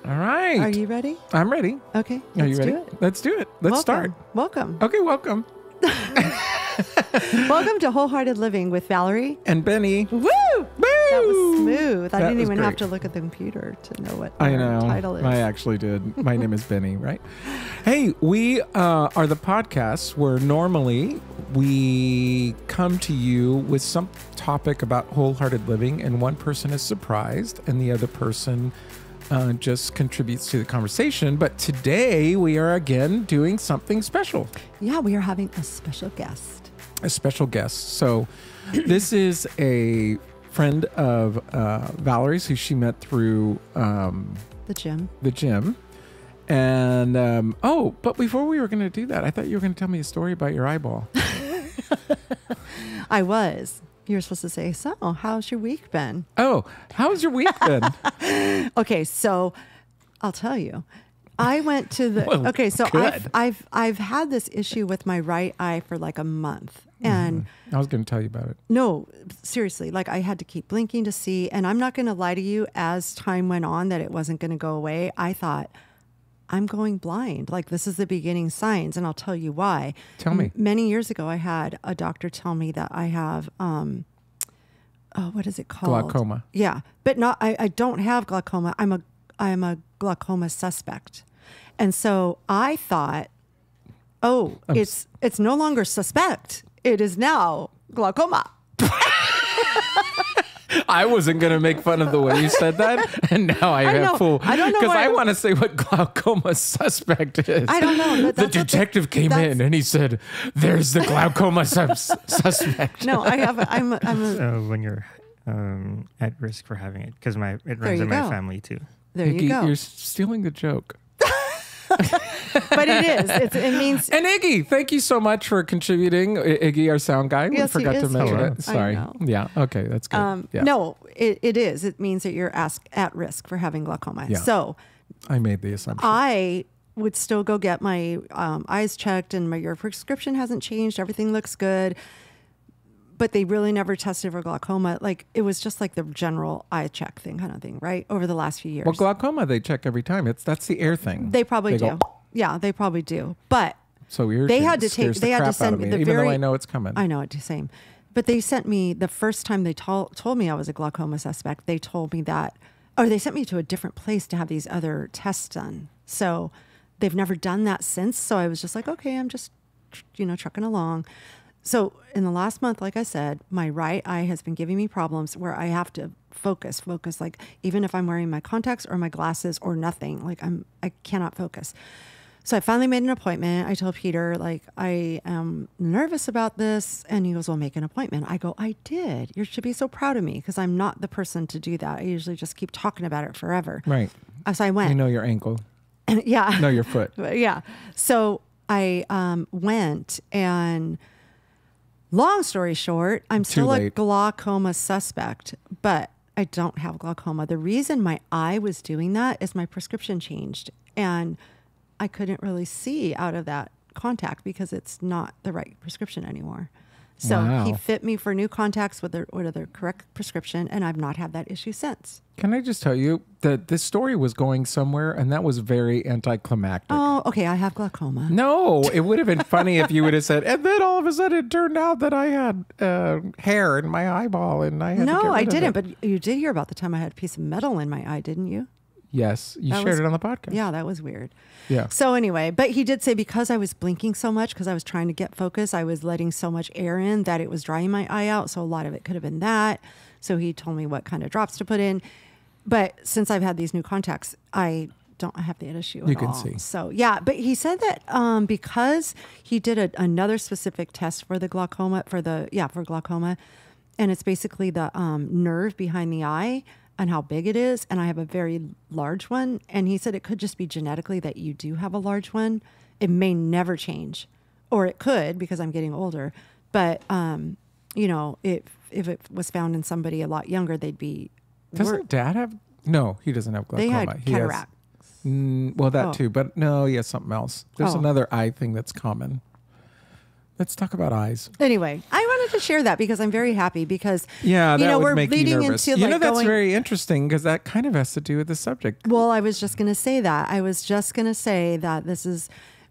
All right. Are you ready? I'm ready. Okay. Are you ready? Do it. Let's do it. Let's start. Welcome. Okay, welcome. Welcome to Wholehearted Living with Valerie. And Benny. Woo! That was smooth. I That didn't was even great. have to look at the computer to know what I our know. title is. I actually did. My name is Benny, right? Hey, we are the podcast where normally we come to you with some topic about wholehearted living, and one person is surprised and the other person just contributes to the conversation. But today we are again doing something special. Yeah, we are having a special guest. A special guest. So this is a friend of Valerie's who she met through The gym. the gym. And but before we were going to do that, I thought you were going to tell me a story about your eyeball. I was. You were supposed to say, so how's your week been? Oh, how's your week been? Okay, so I'll tell you. I went to the Well, okay, so good. I've had this issue with my right eye for like a month. And I was going to tell you about it. no, seriously, like I had to keep blinking to see. And I'm not going to lie to you, as time went on that it wasn't going to go away. I thought, I'm going blind. Like this is the beginning signs. And I'll tell you why. Tell me. Many years ago, I had a doctor tell me that I have, what is it called? Glaucoma. Yeah. But not, I don't have glaucoma. I'm a glaucoma suspect. And so I thought, it's no longer suspect. It is now glaucoma. I wasn't going to make fun of the way you said that, and now I have full. I don't know because why I want to say what glaucoma suspect is. I don't know. But The that's what detective came in and he said, "There's the glaucoma suspect." No, I have. I'm a. So when you're at risk for having it, because it There runs you in my go. family too. There you Iggy, go. You're stealing the joke. But it is. It means. And Iggy, thank you so much for contributing. Iggy, our sound guy. We Yes, he forgot to is mention here. it. I Sorry. know. Yeah. Okay. That's good. Yeah. No, it is. It means that you're at risk for having glaucoma. Yeah. So I made the assumption. I would still go get my eyes checked, and your prescription hasn't changed. Everything looks good. But they really never tested for glaucoma. Like it was just like the general eye check thing kind of thing, right? Over the last few years. Well, glaucoma they check every time. That's the air thing. They probably They do. go, Yeah, they probably do. But so weird. they had to take. They had to send me the even very. though I know it's coming. I know it's the same, but they sent me the first time they told me I was a glaucoma suspect. They told me that, or they sent me to a different place to have these other tests done. So they've never done that since. So I was just like, okay, I'm just, trucking along. So in the last month, like I said, my right eye has been giving me problems where I have to focus, like even if I'm wearing my contacts or my glasses or nothing, like I cannot focus. So I finally made an appointment. I told Peter, like, I am nervous about this. And he goes, well, make an appointment. I go, I did. You should be so proud of me because I'm not the person to do that. I usually just keep talking about it forever. Right. So I went. You know your ankle. Yeah. Know your foot. Yeah. So I went, and long story short, I'm still a late. glaucoma suspect, but I don't have glaucoma. The reason my eye was doing that is my prescription changed, and I couldn't really see out of that contact because it's not the right prescription anymore. So Wow. he fit me for new contacts with the correct prescription, and I've not had that issue since. Can I just tell you that this story was going somewhere, and that was very anticlimactic. Oh, okay. I have glaucoma. No, it would have been funny if you would have said, and then all of a sudden it turned out that I had hair in my eyeball, and I had to get No, rid I of didn't. it. But you did hear about the time I had a piece of metal in my eye, didn't you? Yes, you That shared was- it on the podcast. Yeah, that was weird. Yeah. So anyway, but he did say because I was blinking so much, because I was trying to get focus, I was letting so much air in that it was drying my eye out. So a lot of it could have been that. So he told me what kind of drops to put in. But since I've had these new contacts, I don't have that issue You at can all. see. So yeah, but he said that because he did another specific test for the glaucoma, for glaucoma, and it's basically the nerve behind the eye and how big it is, and I have a very large one, and he said it could just be genetically that you do have a large one. It may never change, or it could because I'm getting older, but if it was found in somebody a lot younger, they'd be Doesn't Dad have? No, he doesn't have they glaucoma. had He has- cataracts. well, that Oh. too, but no, he has something else. There's Oh. another eye thing that's common. Let's talk about eyes. Anyway, I want wanted to share that because I'm very happy because, Yeah, that would we're make you leading nervous. into You know, like that's going, very interesting because that kind of has to do with the subject. well, I was just going to say that. I was just going to say that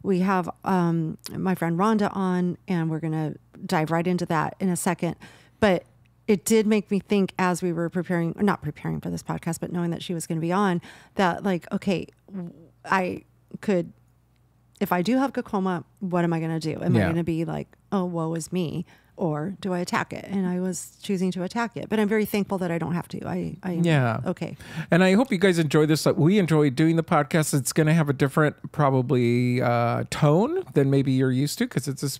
we have my friend Rhonda on, and we're going to dive right into that in a second. But it did make me think as we were not preparing for this podcast, but knowing that she was going to be on, that like, okay, I could, if I do have glaucoma, what am I going to do? Am I going to be like, oh, woe is me? Or do I attack it? And I was choosing to attack it, but I'm very thankful that I don't have to. I okay. And I hope you guys enjoy this. We enjoy doing the podcast. It's going to have a different, probably, tone than maybe you're used to because it's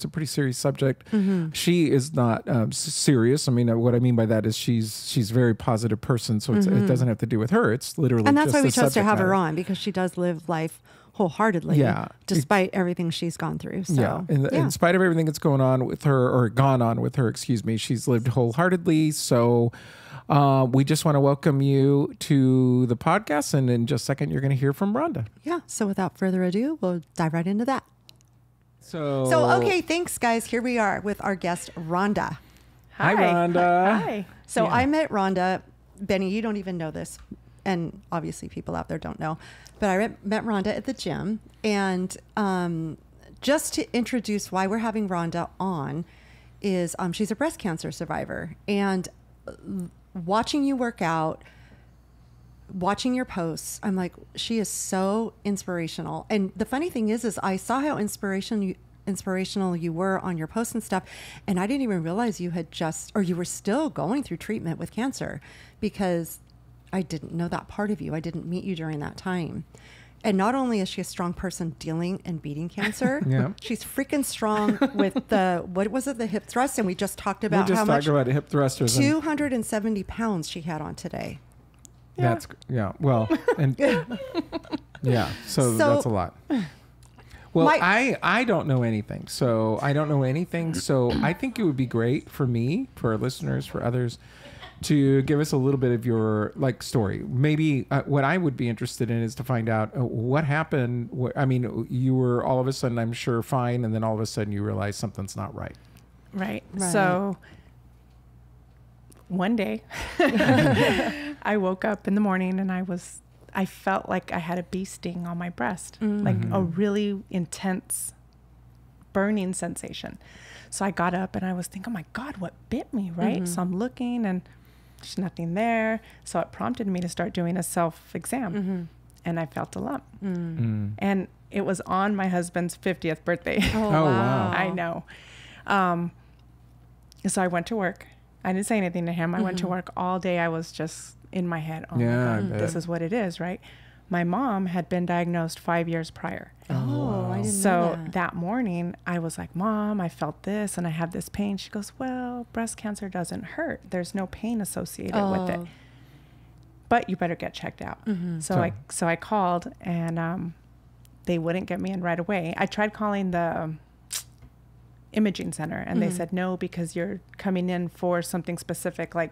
a pretty serious subject. Mm-hmm. She is not serious. I mean, what I mean by that is she's a very positive person, so it doesn't have to do with her. It's literally, and that's just why we the chose to have subject her matter. on because she does live life wholeheartedly, despite everything she's gone through. So, in spite of everything that's gone on with her, excuse me, she's lived wholeheartedly. So we just want to welcome you to the podcast. And in just a second, you're going to hear from Rhonda. Yeah. So without further ado, we'll dive right into that. So okay. Thanks, guys. Here we are with our guest, Rhonda. Hi, Rhonda. Hi. So I met Rhonda. Benny, you don't even know this. And obviously people out there don't know. But I met Rhonda at the gym. And just to introduce why we're having Rhonda on is she's a breast cancer survivor. And watching you work out, watching your posts, I'm like, she is so inspirational. And the funny thing is I saw how inspirational you were on your posts and stuff. And I didn't even realize you were still going through treatment with cancer because I didn't know that part of you. I didn't meet you during that time. And not only is she a strong person dealing and beating cancer, she's freaking strong with the hip thrust. And we just talked about how much about hip thrusters. 270 pounds she had on today. Well, and so that's a lot. Well, I don't know anything. So I don't know anything. So I think it would be great for me, for our listeners, for others, to give us a little bit of your story. Maybe what I would be interested in is to find out what happened. I mean, you were all of a sudden, I'm sure, fine. And then all of a sudden you realize something's not right. Right. So one day I woke up in the morning and I felt like I had a bee sting on my breast, like a really intense burning sensation. So I got up and I was thinking, oh my God, what bit me, right? So I'm looking and there's nothing there. So it prompted me to start doing a self-exam. And I felt a lump. And it was on my husband's 50th birthday. Oh, wow. I know. So I went to work. I didn't say anything to him. I went to work all day. I was just in my head, oh my God, this is what it is, right? My mom had been diagnosed 5 years prior. Oh, I didn't know So that. that morning I was like, Mom, I felt this and I have this pain. She goes, well, breast cancer doesn't hurt. There's no pain associated with it, but you better get checked out. So I called and they wouldn't get me in right away. I tried calling the imaging center and they said, no, because you're coming in for something specific, like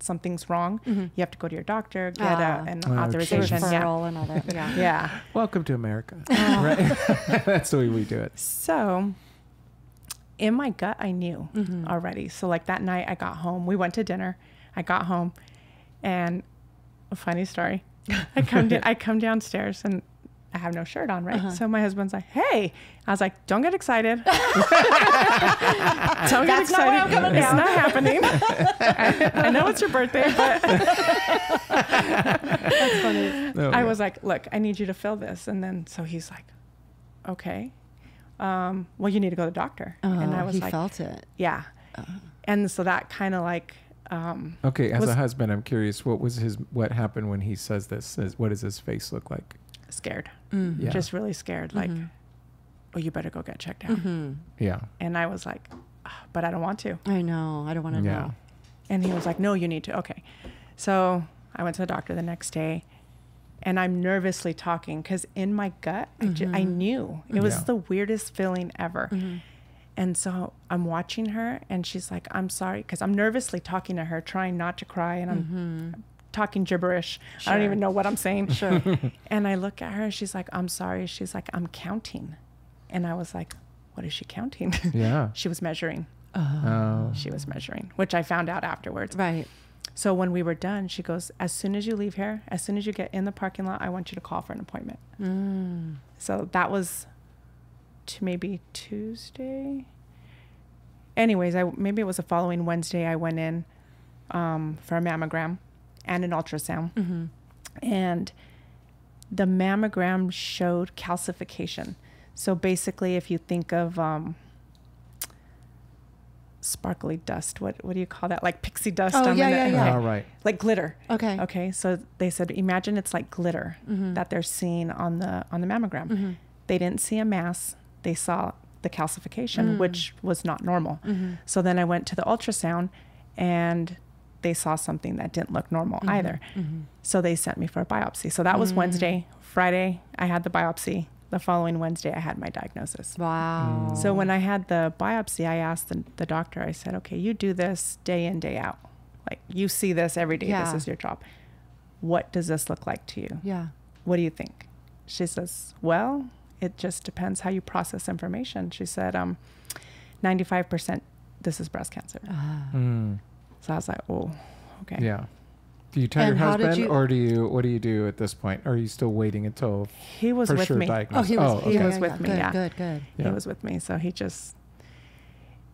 something's wrong. You have to go to your doctor, get an authorization. Referral and all that. Yeah. Welcome to America. Right? That's the way we do it. So in my gut, I knew already. So like that night I got home, we went to dinner. I got home and a funny story. I come downstairs and I have no shirt on, right? So my husband's like, hey. I was like, don't get excited. Don't get excited. Not where I'm coming down. It's not happening. I know it's your birthday, but That's funny. I was like, look, I need you to fill this. And then, so he's like, okay. Well, you need to go to the doctor. And I was he like, felt it. yeah. And so that kind of like, okay. As a husband, I'm curious, what happened when he says this? What does his face look like? scared, Yeah. just really scared. Like, oh, you better go get checked out. Yeah. And I was like, but I don't want to. I know. I don't want to know. And he was like, no, you need to. Okay. So I went to the doctor the next day and I'm nervously talking because in my gut, I knew it was the weirdest feeling ever. And so I'm watching her and she's like, I'm sorry. Because I'm nervously talking to her, trying not to cry. And I'm talking gibberish. I don't even know what I'm saying. And I look at her and she's like, I'm sorry. She's like, I'm counting. And I was like, what is she counting? Yeah. She was measuring. Oh. She was measuring, which I found out afterwards. Right. So when we were done, she goes, as soon as you leave here, as soon as you get in the parking lot, I want you to call for an appointment. So that was maybe Tuesday. Anyways, maybe it was the following Wednesday. I went in for a mammogram and an ultrasound. And the mammogram showed calcification. So basically, if you think of sparkly dust, what do you call that? Like pixie dust? Oh, yeah. Oh, right. Like glitter. Okay. Okay. So they said, imagine it's like glitter that they're seeing on the mammogram. They didn't see a mass. They saw the calcification, which was not normal. So then I went to the ultrasound and they saw something that didn't look normal either. So they sent me for a biopsy. So that was Wednesday. Friday, I had the biopsy. The following Wednesday, I had my diagnosis. Wow. So when I had the biopsy, I asked the doctor, I said, okay, you do this day in, day out. Like you see this every day. Yeah. This is your job. What does this look like to you? Yeah. What do you think? She says, well, it just depends how you process information. She said, 95% this is breast cancer. So I was like, oh, okay. Yeah. Do you tell And your how did husband, you- or what do you do at this point? Are you still waiting until He was for with sure me. diagnosed? He was, okay. He was with me, Good, yeah. Good. Yeah. He was with me. So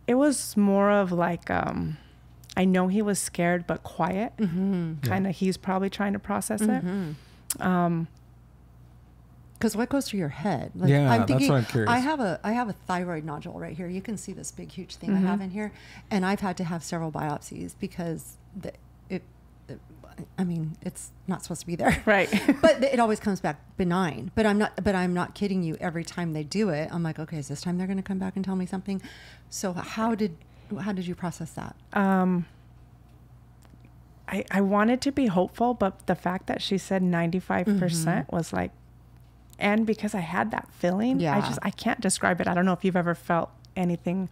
it was more of like, I know he was scared, but quiet. Kind of, he's probably trying to process it. Because what goes through your head? Like, Yeah, I'm that's thinking, what I'm curious. I have a thyroid nodule right here. You can see this big, huge thing I have in here, and I've had to have several biopsies because it's not supposed to be there. Right. But it always comes back benign. But I'm not kidding you. Every time they do it, I'm like, okay, is this time they're going to come back and tell me something? So how did you process that? I wanted to be hopeful, but the fact that she said 95% was like, and because I had that feeling, I can't describe it. I don't know if you've ever felt anything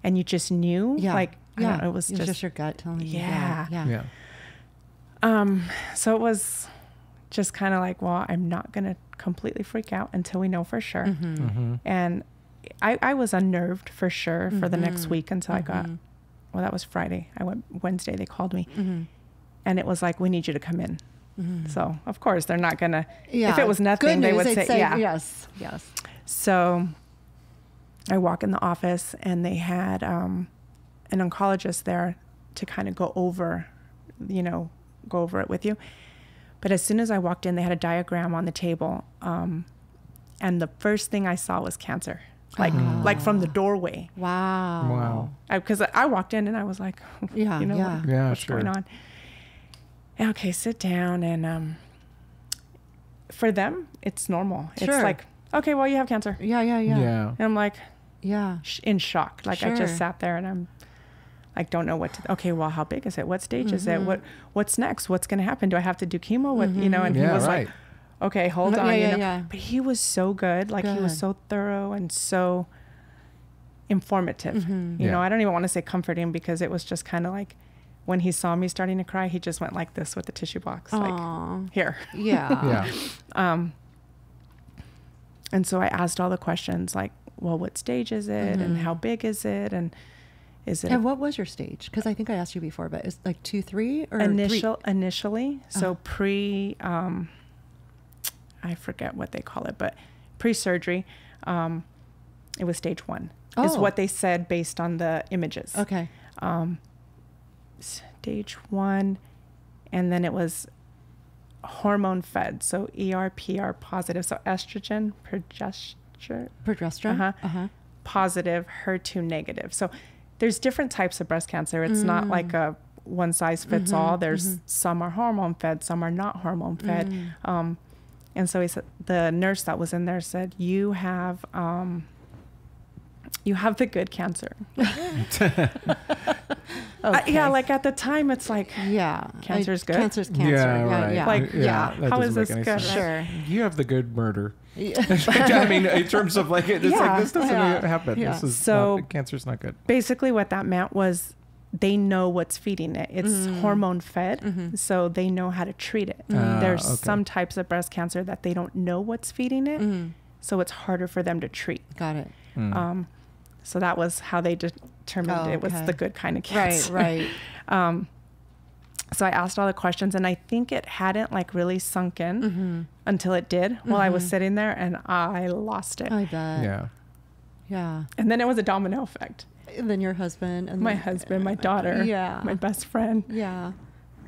and you just knew. Like, I don't know, it was just your gut telling you. Yeah. So it was just kind of like, well, I'm not going to completely freak out until we know for sure. And I was unnerved for sure for the next week until I got, well, that was Friday. I went Wednesday, they called me and it was like, we need you to come in. So of course they're not going to, if it was nothing, they would say, yeah. Yes. So I walk in the office and they had an oncologist there to kind of go over it with you. But as soon as I walked in, they had a diagram on the table. And the first thing I saw was cancer, like from the doorway. Wow. Because I walked in and I was like, what's going on? Okay, sit down. And for them, it's normal. It's like, okay, well, you have cancer. Yeah. And I'm like, yeah, in shock. Like I just sat there and I'm like, don't know what to, okay, well, how big is it? What stage is it? What's next? What's going to happen? Do I have to do chemo? And he was like, okay, hold on. But he was so good. Like he was so thorough and so informative. You know, I don't even want to say comforting because it was just kind of like, when he saw me starting to cry, he just went like this with the tissue box. Aww. Like, here. Yeah. And so I asked all the questions like, well, what stage is it? And how big is it? And is it? And what was your stage? Because I think I asked you before, but it's like 2, 3 or initially. So I forget what they call it, but pre-surgery, it was stage 1 is what they said based on the images. Okay. Stage 1, and then it was hormone fed, so ERPR positive, so estrogen, progesterone, positive, HER2 negative. So there's different types of breast cancer. It's not like a one size fits all. There's some are hormone fed, some are not hormone fed. And so he said, the nurse that was in there said, you have the good cancer. Yeah, like at the time, it's like, cancer's good. Cancer's cancer. Yeah. Like, how is this make any good? sense. Sure. You have the good murder. I mean, in terms of like, it's like, this doesn't happen. Yeah. This is So cancer's not good. Basically what that meant was they know what's feeding it. It's hormone fed, so they know how to treat it. There's some types of breast cancer that they don't know what's feeding it, so it's harder for them to treat. Got it. So that was how they determined it was the good kind of cancer. Right. So I asked all the questions, and I think it hadn't like really sunk in until it did while I was sitting there, and I lost it. I bet. Yeah. Yeah. And then it was a domino effect. And then your husband. And My then, husband, my daughter, my best friend. Yeah.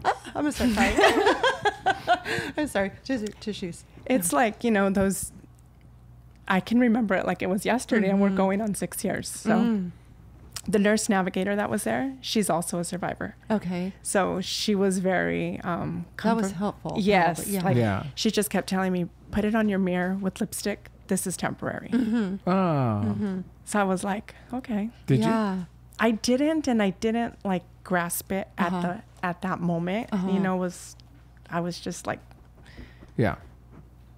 I'm going to start crying. I'm sorry. Tissues. It's like, those, I can remember it like it was yesterday, and we're going on 6 years. So the nurse navigator that was there, she's also a survivor. Okay. So she was very that was helpful. Yes. Yeah. She just kept telling me, put it on your mirror with lipstick. This is temporary. So I was like, okay. Did you? I didn't like grasp it at that moment. I was just like, yeah.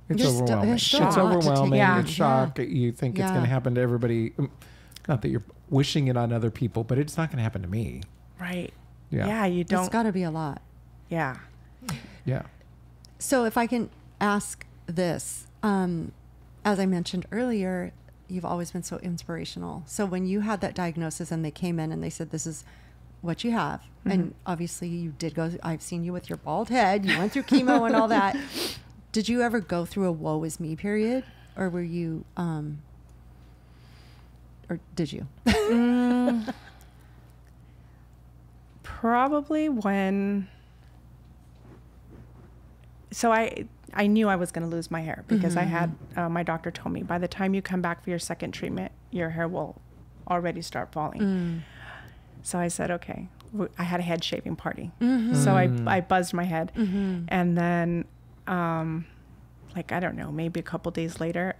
It's overwhelming. It's overwhelming. Yeah. It's shock. You think it's going to happen to everybody. Not that you're wishing it on other people, but it's not going to happen to me. right. Yeah. Yeah, you don't. It's got to be a lot. Yeah. Yeah. So if I can ask this, as I mentioned earlier, you've always been so inspirational. So when you had that diagnosis and they came in and they said, this is what you have. And obviously you did go, I've seen you with your bald head. You went through chemo and all that. Did you ever go through a woe is me period? Or were you, or did you? Probably when. So I knew I was going to lose my hair because I had, my doctor told me, by the time you come back for your second treatment, your hair will already start falling. So I said, okay. I had a head shaving party. So I buzzed my head. And then, like, I don't know, maybe a couple days later,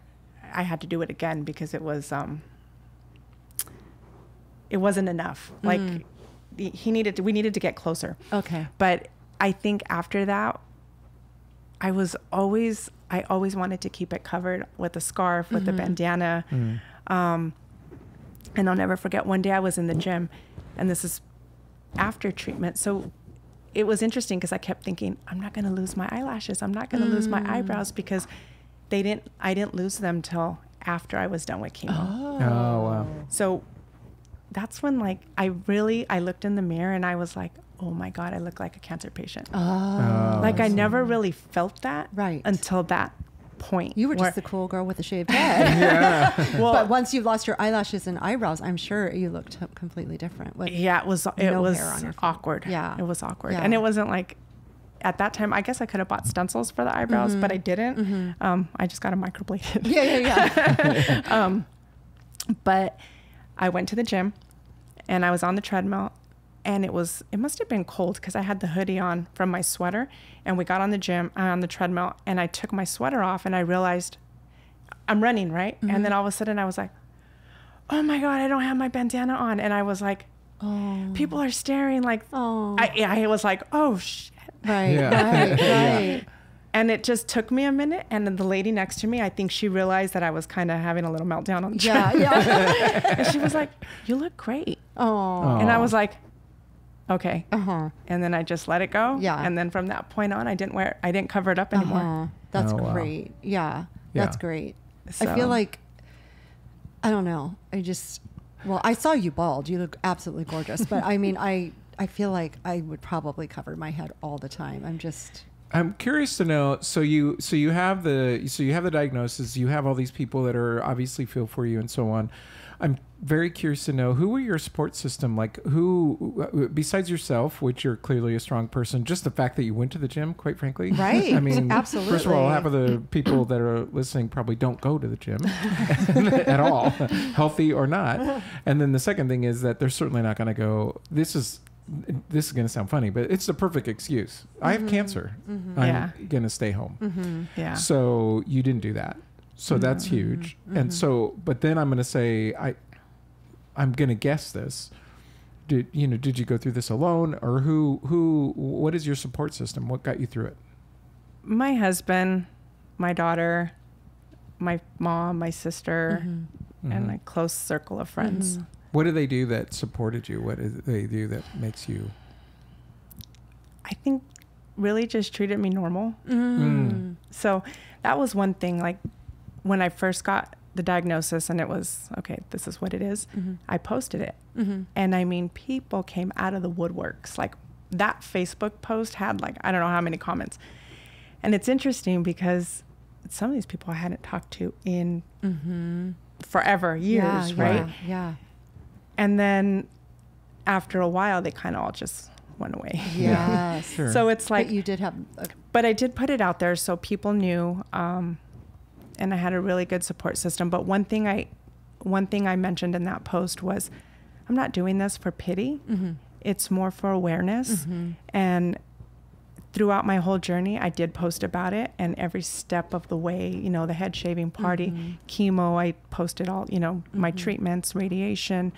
I had to do it again because it wasn't enough. Like we needed to get closer. Okay. But I think after that, I always wanted to keep it covered with a scarf, with a bandana. And I'll never forget, one day I was in the gym, and this is after treatment. So it was interesting because I kept thinking, I'm not going to lose my eyelashes. I'm not going to lose my eyebrows, because I didn't lose them till after I was done with chemo. Oh, wow. So that's when, like, I looked in the mirror and I was like, oh my God, I look like a cancer patient. Like, I never really felt that until that point. You were just the cool girl with the shaved head. Well, but once you lost your eyelashes and eyebrows, I'm sure you looked completely different. It was hair on your awkward. Yeah. It was awkward. Yeah. And it wasn't like, at that time, I guess I could have bought stencils for the eyebrows, but I didn't. I just got them microbladed. Yeah. But I went to the gym and I was on the treadmill, and it must have been cold because I had the hoodie on from my sweater, and we got on the treadmill, and I took my sweater off and I realized I'm running, right? And then all of a sudden I was like, oh my God, I don't have my bandana on. And I was like, people are staring, like, I was like, oh shit. Right. And it just took me a minute. And then the lady next to me, I think she realized that I was kind of having a little meltdown on the treadmill. Yeah. And she was like, you look great. Oh. And I was like, okay. And then I just let it go. Yeah. And then from that point on, I didn't cover it up anymore. That's Oh, wow. great. Yeah. That's great. So- I feel like, I don't know. I saw you bald. You look absolutely gorgeous. But I mean, I feel like I would probably cover my head all the time. I'm curious to know. So you have the diagnosis. You have all these people that are obviously feel for you and so on. I'm very curious to know, who were your support system? Like, who besides yourself, which you're clearly a strong person, just the fact that you went to the gym, quite frankly. Right. I mean, Absolutely. First of all, half of the people that are listening probably don't go to the gym at all, healthy or not. And then the second thing is that they're certainly not going to go. This is going to sound funny, but it's the perfect excuse. I have cancer. I'm going to stay home. Yeah. So you didn't do that. So that's huge. And so, but then I'm going to say, I'm going to guess this. Did you go through this alone, or what is your support system? What got you through it? My husband, my daughter, my mom, my sister, and a close circle of friends. What do they do that supported you? What do they do that makes you? I think really just treated me normal. So that was one thing. Like, when I first got the diagnosis and it was, okay, this is what it is, I posted it. Mm-hmm. And I mean, people came out of the woodworks. Like that Facebook post had like, I don't know how many comments. And it's interesting because some of these people I hadn't talked to in forever, years, right? Yeah. And then after a while, they kind of all just went away. Yes. Sure. So it's like, but you did have, but I did put it out there so people knew, and I had a really good support system. But one thing I mentioned in that post was, I'm not doing this for pity. It's more for awareness. And throughout my whole journey, I did post about it, and every step of the way, you know, the head shaving party, chemo, I posted all, you know, my treatments, radiation,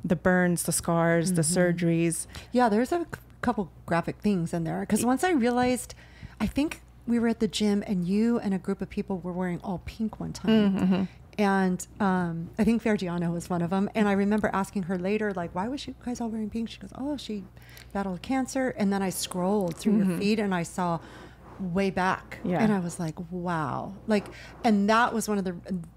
the burns, the scars, the surgeries. Yeah, there's a couple graphic things in there. Because once I realized, I think we were at the gym and you and a group of people were wearing all pink one time. And I think Fergiano was one of them. And I remember asking her later, like, why was you guys all wearing pink? She goes, oh, she battled cancer. And then I scrolled through your feed and I saw way back. And I was like, wow. Like, and that was one of the,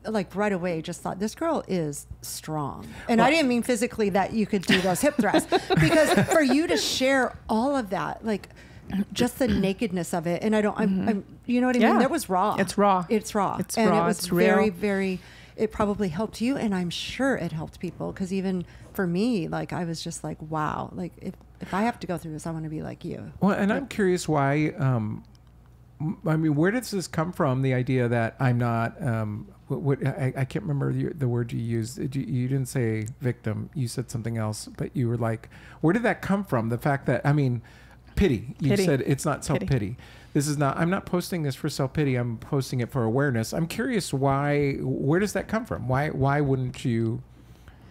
like right away, just thought this girl is strong. And I didn't mean physically that you could do those hip thrusts, because for you to share all of that, like just the nakedness of it. And I don't, I'm you know what I mean? That was raw. It's raw. It's raw. It's and raw. it was It's very, real. very, it probably helped you. And I'm sure it helped people. Cause even for me, like, I was just like, wow, like if I have to go through this, I want to be like you. Well, and I'm curious why, I mean, where does this come from? The idea that I'm not, I can't remember the word you used. You didn't say victim. You said something else, but you were like, where did that come from? The fact that, I mean, pity. You said it's not self-pity. This is not, I'm not posting this for self-pity. I'm posting it for awareness. I'm curious where does that come from? Why wouldn't you,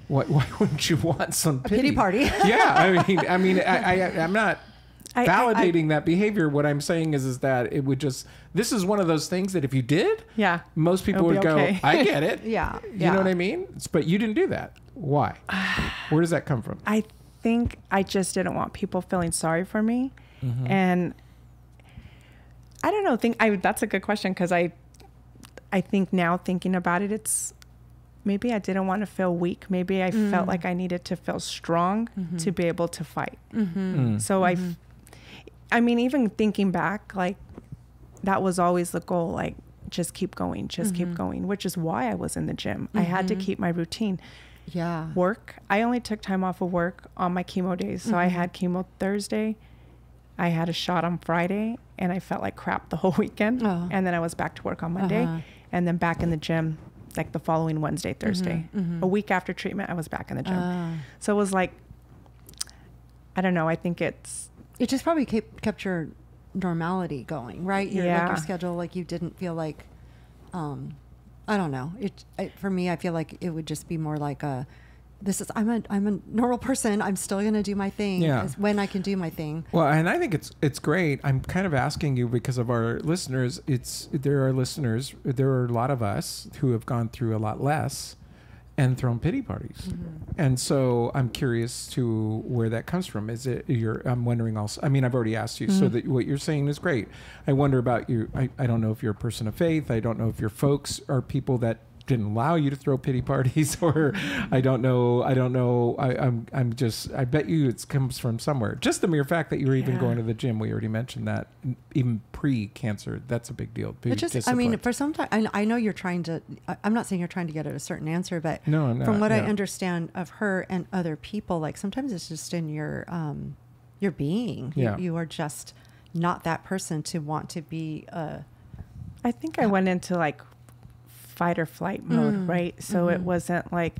why wouldn't you want some pity party? Yeah. I mean, I'm not validating that behavior. What I'm saying is that it would just, this is one of those things that if you did, most people would go, okay. I get it. You know what I mean? But you didn't do that. Why? Where does that come from? I think I just didn't want people feeling sorry for me. And I don't know, that's a good question. Cause I think now thinking about it, it's maybe I didn't want to feel weak. Maybe I felt like I needed to feel strong to be able to fight. So I mean, even thinking back, like that was always the goal, like just keep going, keep going, which is why I was in the gym. I had to keep my routine. Work. I only took time off of work on my chemo days. So I had chemo Thursday. I had a shot on Friday and I felt like crap the whole weekend. And then I was back to work on Monday and then back in the gym like the following Wednesday, Thursday. A week after treatment, I was back in the gym. So it was like, I don't know. I think it just probably kept your normality going, right? Like your schedule, like you didn't feel like, I don't know. For me, I feel like it would just be more like I'm a normal person. I'm still going to do my thing when I can do my thing. Well, and I think it's great. I'm kind of asking you because of our listeners. There are a lot of us who have gone through a lot less and thrown pity parties. And so I'm curious to where that comes from. I'm wondering also, I mean, I've already asked you, so that what you're saying is great. I wonder about you. I don't know if you're a person of faith. I don't know if your folks are people that didn't allow you to throw pity parties, or I don't know. I bet you it comes from somewhere. Just the mere fact that you were even going to the gym. We already mentioned that even pre-cancer, that's a big deal. I mean, for some time, I know you're trying to, I'm not saying you're trying to get at a certain answer, but no, I'm not, from what I understand of her and other people, like sometimes it's just in your being. You are just not that person to want to be I think I went into like fight or flight mode, right? So it wasn't like,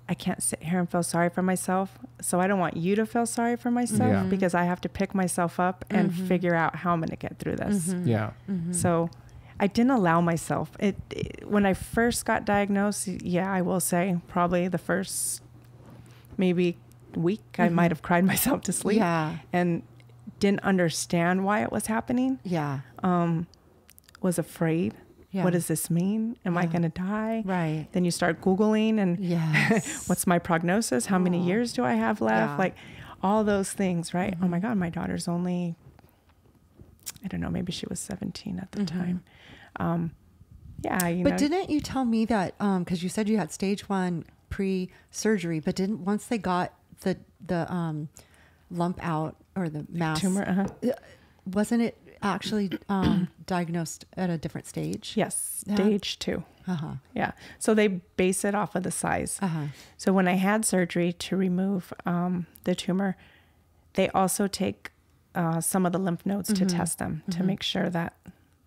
I can't sit here and feel sorry for myself. So I don't want you to feel sorry for myself because I have to pick myself up and figure out how I'm going to get through this. So I didn't allow myself. When I first got diagnosed, I will say probably the first maybe week, I might have cried myself to sleep and didn't understand why it was happening. Was afraid. What does this mean? Am I going to die? Right. Then you start Googling and what's my prognosis? How many years do I have left? Like all those things, right? Oh my God, my daughter's only, I don't know, maybe she was 17 at the time. Yeah. You But know, didn't you tell me that, because you said you had stage 1 pre-surgery, but once they got the lump out or the mass, tumor. wasn't it actually diagnosed at a different stage? Yes. Yeah. Stage 2. Yeah. So they base it off of the size. So when I had surgery to remove the tumor, they also take some of the lymph nodes to test them to make sure that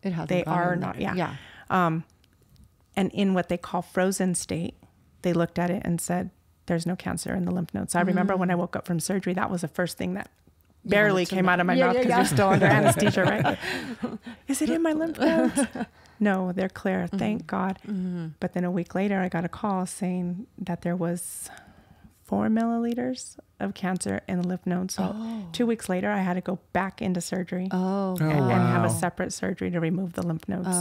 It hasn't they gone are in not. there. Yeah. And in what they call frozen state, they looked at it and said, there's no cancer in the lymph nodes. So I remember when I woke up from surgery, that was the first thing that barely came out of my mouth because you're still under anesthesia, right? Is it in my lymph nodes? No, they're clear. Thank God. But then a week later, I got a call saying that there was 4 milliliters of cancer in the lymph nodes. So 2 weeks later, I had to go back into surgery and have a separate surgery to remove the lymph nodes.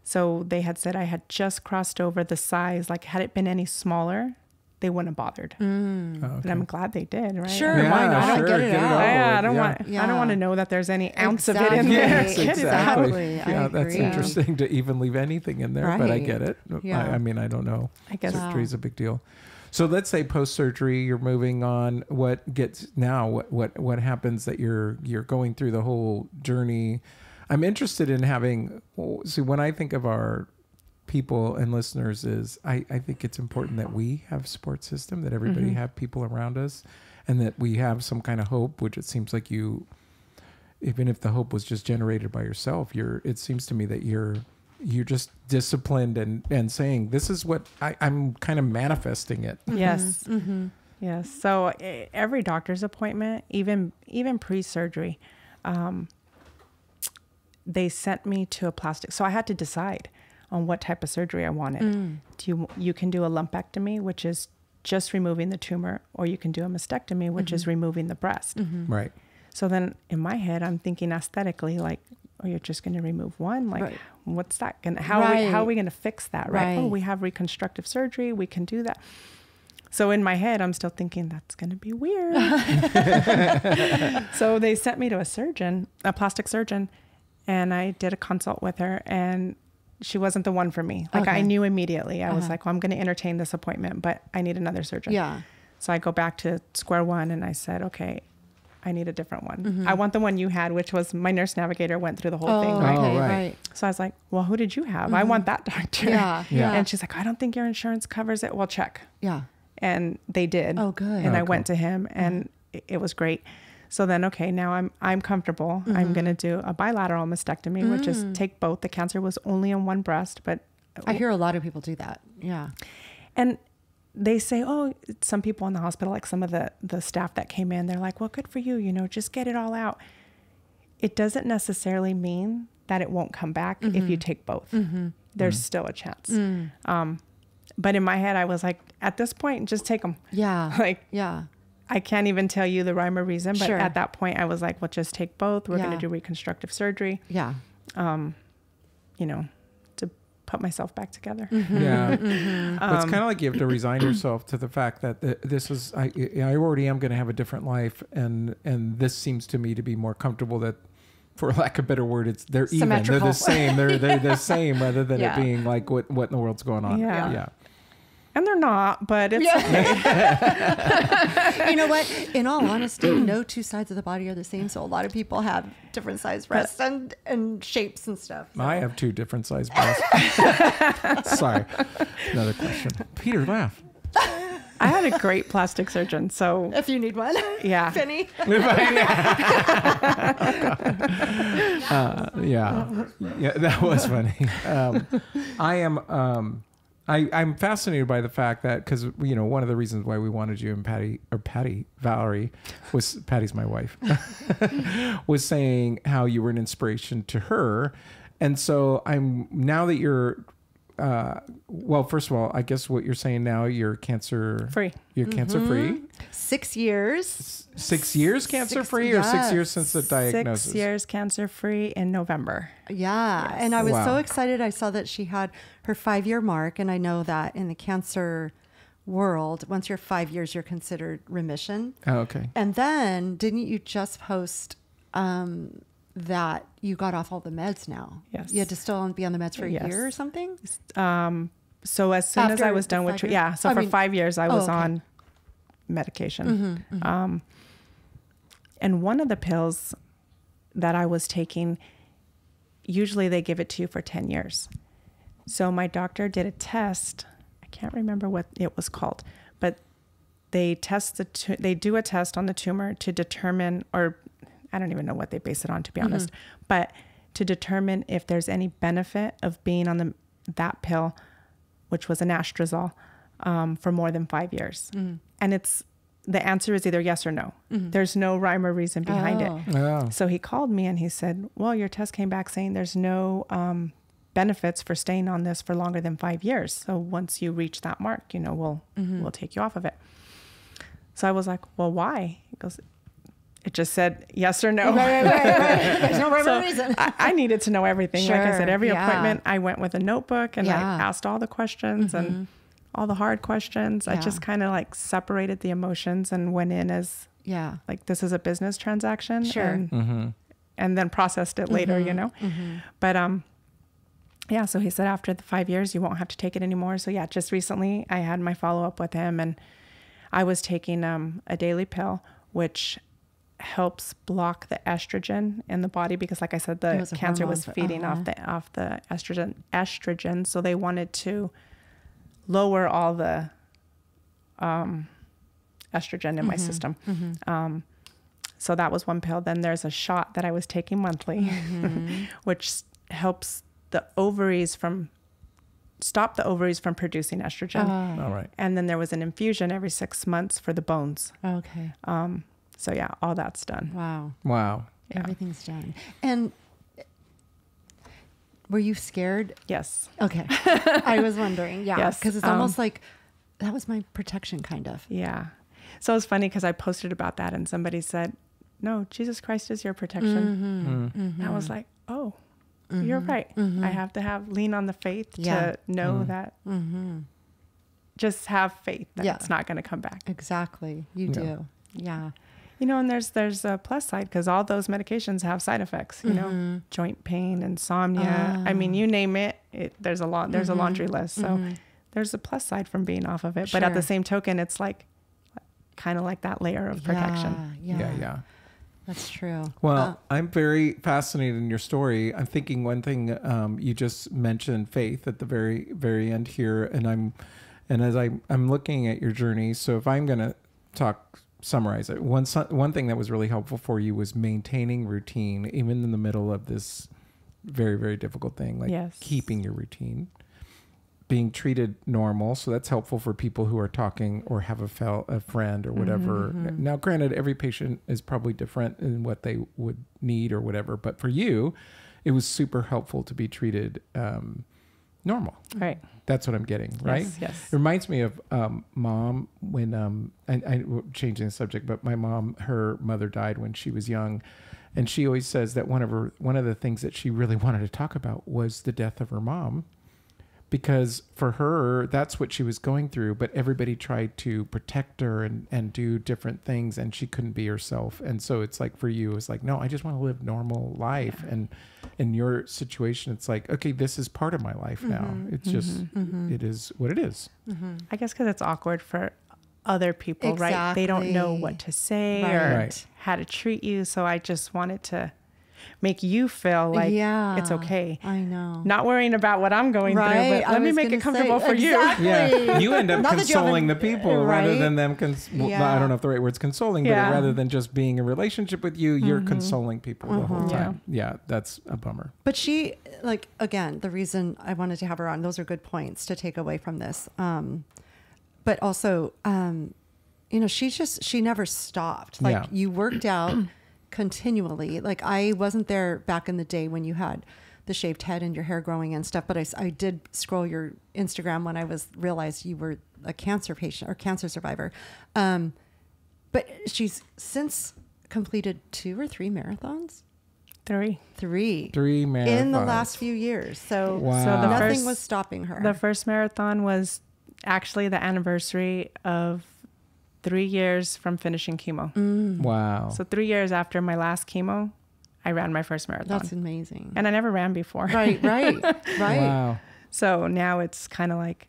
So they had said I had just crossed over the size. Like, had it been any smaller, they wouldn't have bothered. But I'm glad they did, right? Sure. Why not? Sure, Get it out. I don't want to know that there's any ounce of it in there. Yes, exactly. I That's agree. interesting to even leave anything in there, but I Right. get it. Yeah. I mean, I don't know. I guess. Surgery is a big deal. So let's say post-surgery, you're moving on. What gets now? What happens that you're going through the whole journey? I'm interested in having. See, when I think of our people and listeners, is I think it's important that we have a support system, that everybody have people around us, and that we have some kind of hope. Which it seems like you, even if the hope was just generated by yourself, it seems to me that you're just disciplined and saying, this is what I'm kind of manifesting it. Yes. Yes. So every doctor's appointment, even pre-surgery, they sent me to a plastic. So I had to decide on what type of surgery I wanted. You can do a lumpectomy, which is just removing the tumor, or you can do a mastectomy, which is removing the breast. Right. So then in my head, I'm thinking aesthetically, like, oh, you're just going to remove one? Like, what's that going to, how are we going to fix that? Right. Oh, we have reconstructive surgery. We can do that. So in my head, I'm still thinking that's going to be weird. So they sent me to a plastic surgeon, and I did a consult with her, and she wasn't the one for me. Like, I knew immediately. I was like, well, I'm going to entertain this appointment, but I need another surgeon. Yeah. So I go back to square one, and I said, okay, I need a different one. I want the one you had, which was my nurse navigator went through the whole thing. Right? Okay, right. right. So I was like, well, who did you have? I want that doctor. Yeah. And she's like, I don't think your insurance covers it. Well, check. Yeah. And they did. Oh, good. And I went to him, and it was great. So then, okay, now I'm comfortable. I'm going to do a bilateral mastectomy, which is take both. The cancer was only in one breast, but I hear a lot of people do that. Yeah. and they say, oh, some people in the hospital, like some of the staff that came in, they're like, well, good for you, just get it all out. It doesn't necessarily mean that it won't come back if you take both. There's still a chance. But in my head, I was like, at this point, just take them. Yeah. Like, yeah. I can't even tell you the rhyme or reason, but Sure. at that point, I was like, well, just take both. We're going Yeah. to do reconstructive surgery, Yeah. to put myself back together. Yeah. But it's kind of like you have to resign yourself to the fact that this is, I already am going to have a different life. And this seems to me to be more comfortable, that, for lack of a better word, they're even, they're the same. They're the same, rather than it being like what in the world's going on. Yeah. And they're not, but it's You know what? In all honesty, no two sides of the body are the same. So a lot of people have different size breasts and shapes and stuff. So. I have 2 different size breasts. Sorry. Another question. Peter, laugh. I had a great plastic surgeon. So If you need one. yeah. Benny. Yeah, that was funny. I'm fascinated by the fact that, because one of the reasons why we wanted you and Valerie was, Patty's my wife, was saying how you were an inspiration to her, and so now that you're. Well, first of all, I guess what you're saying now, you're cancer free. You're cancer free. 6 years. 6 years cancer free, or 6 years since the diagnosis? 6 years cancer free in November. Yeah. Yes. And I was so Wow. excited. I saw that she had her 5-year mark. And I know that in the cancer world, once you're 5 years, you're considered remission. Oh, okay. And then didn't you just post that you got off all the meds now. Yes. You had to still be on the meds for a Yes. year or something? So as soon as I After was done the with, 5 years? yeah. So for 5 years I was okay. on medication. And one of the pills that I was taking, usually they give it to you for 10 years. So my doctor did a test. I can't remember what it was called, but they they do a test on the tumor to determine, or I don't even know what they base it on, to be honest, but to determine if there's any benefit of being on that pill, which was an anastrozole, for more than 5 years. And the answer is either yes or no. There's no rhyme or reason behind it. Oh. So he called me and he said, well, your test came back saying there's no benefits for staying on this for longer than 5 years. So once you reach that mark, we'll take you off of it. So I was like, well, why? He goes, it just said yes or no. Right. There's no rhyme or reason. I needed to know everything. Like I said, every Sure, yeah. appointment I went with a notebook and I Yeah. asked all the questions and all the hard questions. I just kind of like separated the emotions and went in as like, this is a business transaction. Sure. And then processed it later, But yeah, so he said after the 5 years, you won't have to take it anymore. So yeah, just recently I had my follow-up with him and I was taking a daily pill, which helps block the estrogen in the body because, like I said, the cancer was feeding off the estrogen. So they wanted to lower all the estrogen in my system. So that was one pill. Then there's a shot that I was taking monthly, which helps the ovaries stop the ovaries from producing estrogen. All right. And then there was an infusion every 6 months for the bones. Okay. So yeah, all that's done. Wow. Yeah. Everything's done. And were you scared? Yes. Okay. I was wondering. Yeah. Yes, Because it's almost like that was my protection, kind of. Yeah. So it's funny because I posted about that and somebody said, no, Jesus Christ is your protection. And I was like, oh, you're right. I have to lean on the faith to know that, just have faith that it's not going to come back. Exactly. You do. Yeah. And there's a plus side because all those medications have side effects, joint pain, insomnia. I mean, you name it, there's a laundry list. So there's a plus side from being off of it. But at the same token, it's like kind of like that layer of protection. Yeah. That's true. Well, I'm very fascinated in your story. I'm thinking one thing, you just mentioned faith at the very, very end here. And as I'm looking at your journey. So if I'm going to summarize it, one thing that was really helpful for you was maintaining routine, even in the middle of this very, very difficult thing, like keeping your routine, being treated normal. So that's helpful for people who are talking or have a friend or whatever. Now, granted, every patient is probably different in what they would need or whatever, but for you, it was super helpful to be treated normal. Right. That's what I'm getting, right? Yes. It reminds me of mom when I changing the subject, but my mom, her mother died when she was young, and she always says that one of the things that she really wanted to talk about was the death of her mom, because for her that's what she was going through, but everybody tried to protect her and do different things, and she couldn't be herself. And so it's like for you, it's like, no, I just want to live normal life. And in your situation, it's like, okay, this is part of my life now. It's just, it is what it is. I guess because it's awkward for other people, right? They don't know what to say or how to treat you. So I just wanted to make you feel like it's okay. I know. Not worrying about what I'm going through, but let me make it comfortable for you. Yeah. You end up consoling the people rather than them. I don't know if the right word's consoling, but rather than just being in a relationship with you, you're consoling people the whole time. Yeah, that's a bummer. But she, like, again, the reason I wanted to have her on, those are good points to take away from this. But also, she never stopped. Like, you worked out continually. Like, I wasn't there back in the day when you had the shaved head and your hair growing and stuff, but I did scroll your Instagram when I realized you were a cancer patient or cancer survivor. But she's since completed 2 or 3 marathons. Three marathons in the last few years. So, wow. So nothing was stopping her. The first marathon was actually the anniversary of 3 years from finishing chemo. Wow. So 3 years after my last chemo, I ran my first marathon. That's amazing. And I never ran before. Right. Wow. So now it's kind of like,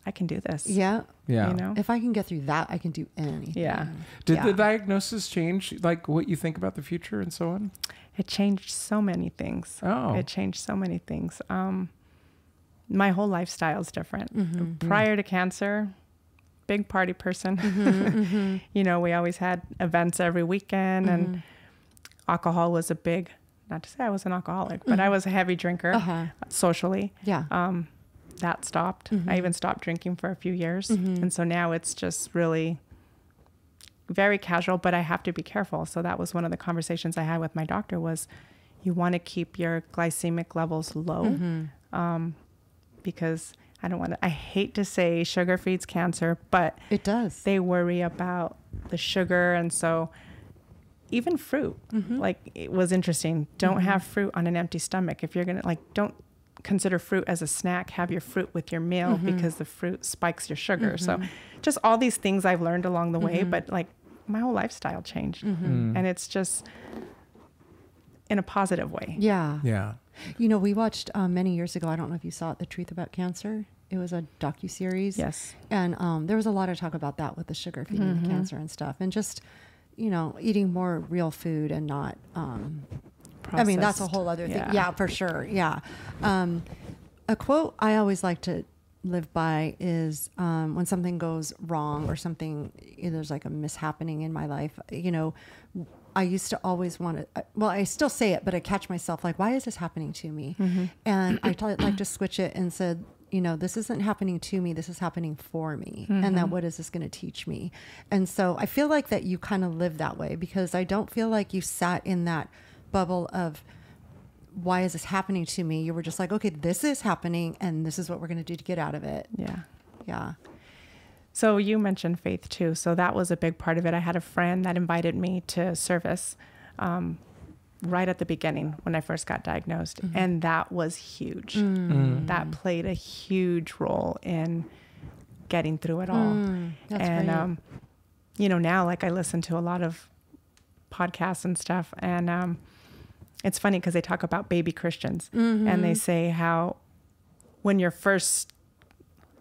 I can do this. Yeah. Yeah. You know? If I can get through that, I can do anything. Yeah. Did the diagnosis change, like what you think about the future and so on? It changed so many things. Oh. It changed so many things. My whole lifestyle is different. Mm-hmm. Prior to cancer, big party person. You know, we always had events every weekend, and alcohol was a big, not to say I was an alcoholic, but I was a heavy drinker socially. Yeah. That stopped. I even stopped drinking for a few years. And so now it's just really very casual, but I have to be careful. So that was one of the conversations I had with my doctor was, you want to keep your glycemic levels low, because I hate to say sugar feeds cancer, but it does. They worry about the sugar. And so even fruit, like it was interesting. Don't have fruit on an empty stomach. If you're going to don't consider fruit as a snack, have your fruit with your meal because the fruit spikes your sugar. So just all these things I've learned along the way, but like my whole lifestyle changed and it's just in a positive way. Yeah. Yeah. You know, we watched many years ago, I don't know if you saw it, The Truth About Cancer. It was a docuseries. Yes. And there was a lot of talk about that with the sugar feeding the cancer and stuff. And just, you know, eating more real food and not, I mean, that's a whole other thing. Yeah, for sure. Yeah. A quote I always like to live by is when something goes wrong or something, there's like a mishappening in my life, you know, I used to always want to, well, I still say it, but I catch myself like, why is this happening to me? And I like to switch it and said, you know, this isn't happening to me. This is happening for me. And then what is this going to teach me? And so I feel like that you kind of live that way, because I don't feel like you sat in that bubble of why is this happening to me? You were just like, okay, this is happening and this is what we're going to do to get out of it. Yeah. Yeah. So you mentioned faith too. So that was a big part of it. I had a friend that invited me to service right at the beginning when I first got diagnosed. And that was huge. That played a huge role in getting through it all. That's and, great. you know, now like I listen to a lot of podcasts and stuff, and it's funny because they talk about baby Christians and they say how when you're first,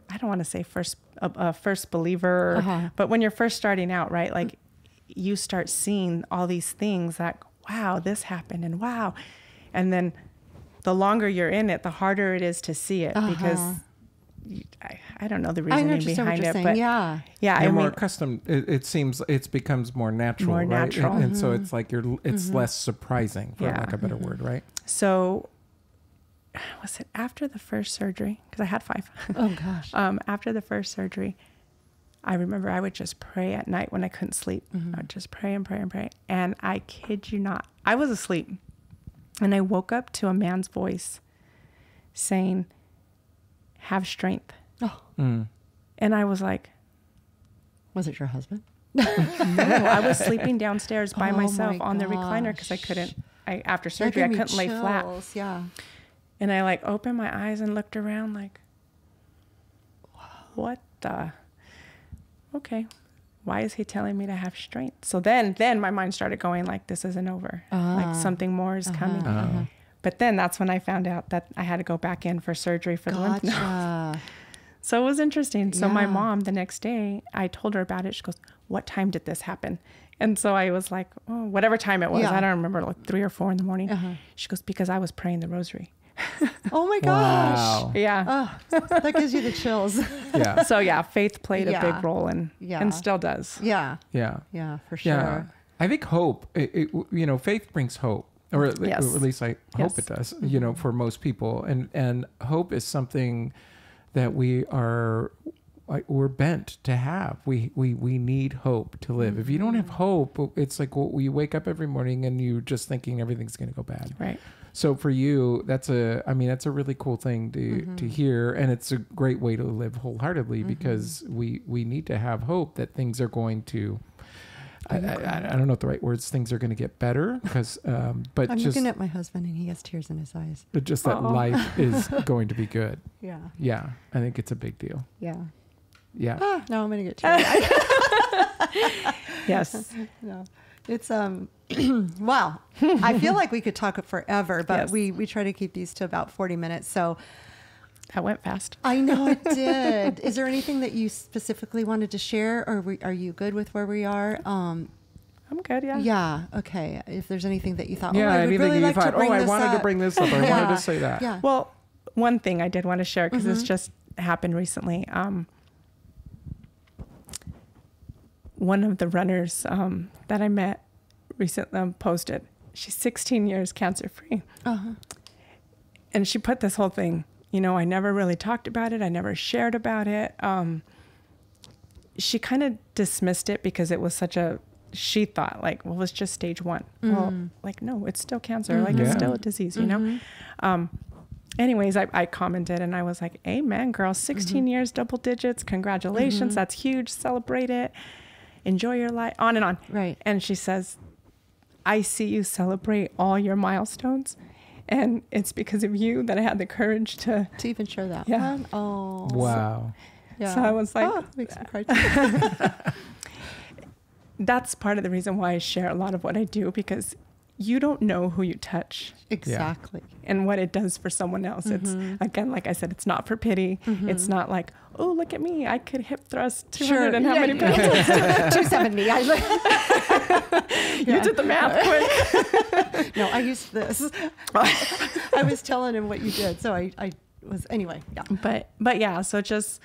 I don't want to say first believer, but when you're first starting out, right? Like you start seeing all these things that, wow, this happened and wow. And then the longer you're in it, the harder it is to see it because I don't know the reasoning behind it, but yeah, you're more accustomed. It seems it becomes more natural, right? And so it's like it's less surprising, for lack of a better word, right? So was it after the first surgery? Because I had 5. Oh gosh. After the first surgery, I remember I would just pray at night when I couldn't sleep. I would just pray and pray and pray. And I kid you not, I was asleep and I woke up to a man's voice saying, have strength. Oh. And I was like, was it your husband? No, I was sleeping downstairs by myself my on the recliner because I couldn't, after surgery, I couldn't lay flat. Yeah. And I like opened my eyes and looked around like, what the, okay, why is he telling me to have strength? So then my mind started going like, this isn't over. Like something more is coming. But then that's when I found out that I had to go back in for surgery for the lymph nodes. So it was interesting. So my mom, the next day, I told her about it. She goes, what time did this happen? And so I was like, oh, whatever time it was. I don't remember, like 3 or 4 in the morning. She goes, because I was praying the rosary. Oh my gosh. Wow. Yeah. Oh, that gives you the chills. Yeah. So yeah, faith played a big role and still does. Yeah. Yeah. Yeah, for sure. Yeah. I think hope, you know, faith brings hope. Or at least I hope it does, you know, for most people. And hope is something that we're bent to have. We need hope to live. If you don't have hope, it's like you wake up every morning and you're just thinking everything's going to go bad. Right. So for you, that's a really cool thing to hear. And it's a great way to live wholeheartedly because we need to have hope that things are going to, I don't know what the right words, things are going to get better because, but I'm just looking at my husband and he has tears in his eyes. But just that life is going to be good. Yeah. Yeah. I think it's a big deal. Yeah. Yeah. Now I'm going to get teary-eyed. Yes. No, it's, Wow. I feel like we could talk forever, but Yes. we try to keep these to about 40 minutes. So That went fast. I know it did. Is there anything that you specifically wanted to share, or are you good with where we are? I'm good. Yeah. Yeah. Okay. If there's anything that you thought, Yeah, I would anything really you like thought, to bring I this wanted to up. bring this up. I wanted to say that. Yeah. Well, one thing I did want to share, because this just happened recently. One of the runners that I met recently posted, she's 16 years cancer free. Uh-huh. And she put this whole thing, I never really talked about it. I never shared about it. She kind of dismissed it because it was she thought like, well, it's just stage 1. Well, like, no, it's still cancer. Like it's still a disease, Anyways, I commented and I was like, amen, girl, 16 years, double digits. Congratulations. That's huge. Celebrate it. Enjoy your life, on and on. Right. And she says, I see you celebrate all your milestones. And it's because of you that I had the courage to even share that Yeah. one. Oh. Wow. Yeah. So I was like, makes me cry too. that's part of the reason why I share a lot of what I do, because you don't know who you touch Exactly. and what it does for someone else. It's, again, like I said, it's not for pity. It's not like, oh, look at me, I could hip thrust 200 and how many pounds? 270. You did the math quick. No, I used this. I was telling him what you did. So I was, anyway. Yeah. But yeah, so just,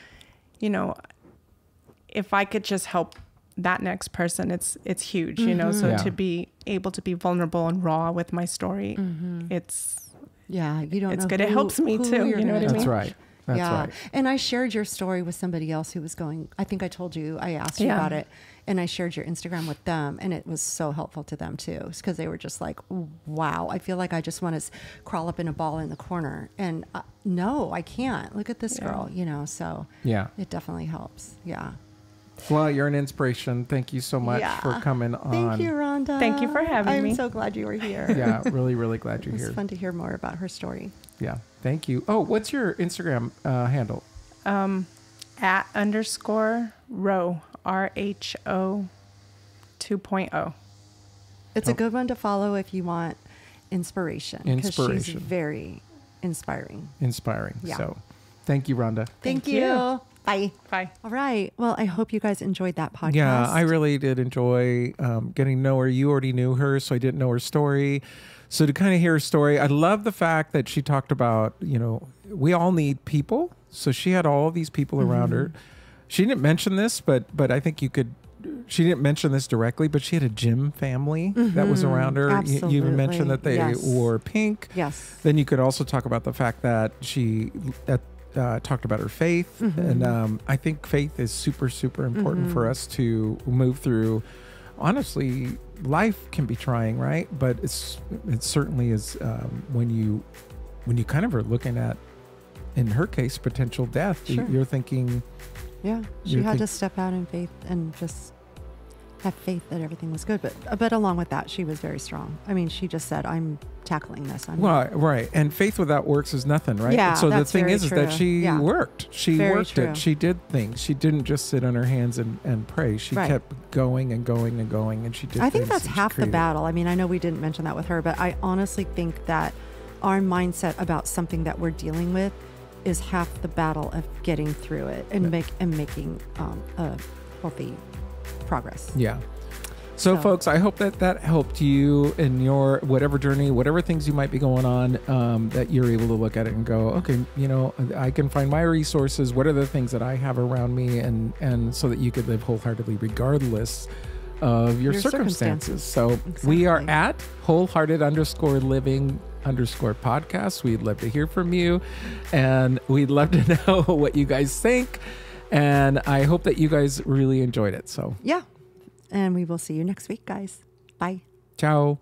if I could just help that next person, it's huge, so Yeah. to be able to be vulnerable and raw with my story, it's Yeah. You don't know. It's good. It helps me who too, you're you know gonna what I mean? That's right. That's yeah. right. And I shared your story with somebody else who was going, I think I told you, I asked you Yeah. about it, and I shared your Instagram with them, and it was so helpful to them too, because they were just like, wow, I feel like I just want to crawl up in a ball in the corner. And no, I can't. Look at this girl, so Yeah. it definitely helps. Yeah. Well, you're an inspiration. Thank you so much Yeah. for coming on. Thank you, Rhonda. Thank you for having me. I'm so glad you were here. Yeah, really, really glad you're It was here. fun to hear more about her story. Yeah, thank you. Oh, what's your Instagram handle? at _row, RHO 2.0. It's a good one to follow if you want inspiration. Because she's Inspiration. very inspiring. Inspiring. Yeah. So, thank you, Rhonda. Thank you. you. Bye. Bye. All right. Well, I hope you guys enjoyed that podcast. Yeah, I really did enjoy getting to know her. You already knew her, so I didn't know her story. So to kind of hear her story, I love the fact that she talked about, we all need people. So she had all of these people around her. She didn't mention this, but I think she didn't mention this directly, but she had a gym family that was around her. You even mentioned that they Yes. wore pink. Yes. Then you could also talk about the fact that she talked about her faith. And I think faith is super, super important for us to move through. Honestly, life can be trying, right? But it certainly is when you kind of are looking at, in her case, potential death. Sure. You're thinking, Yeah. She had to step out in faith and just have faith that everything was good. But along with that, she was very strong. I mean, she just said, I'm tackling this. well, right. And faith without works is nothing, right? Yeah, so the that's thing very is that true. she Yeah. worked. She Very worked true. it. She did things. She didn't just sit on her hands and pray. She Right. kept going and going and going, and she did I think things that's and she half the created. battle. I mean, I know we didn't mention that with her, but I honestly think that our mindset about something that we're dealing with is half the battle of getting through it and making a healthy progress. Yeah. So, folks, I hope that helped you in your whatever journey, whatever things you might be going on, that you're able to look at it and go, okay, I can find my resources. What are the things that I have around me? And so that you could live wholeheartedly regardless of your circumstances. So we are at wholehearted_living_podcast. We'd love to hear from you, and we'd love to know what you guys think. And I hope that you guys really enjoyed it. So Yeah. And we will see you next week, guys. Bye. ciao.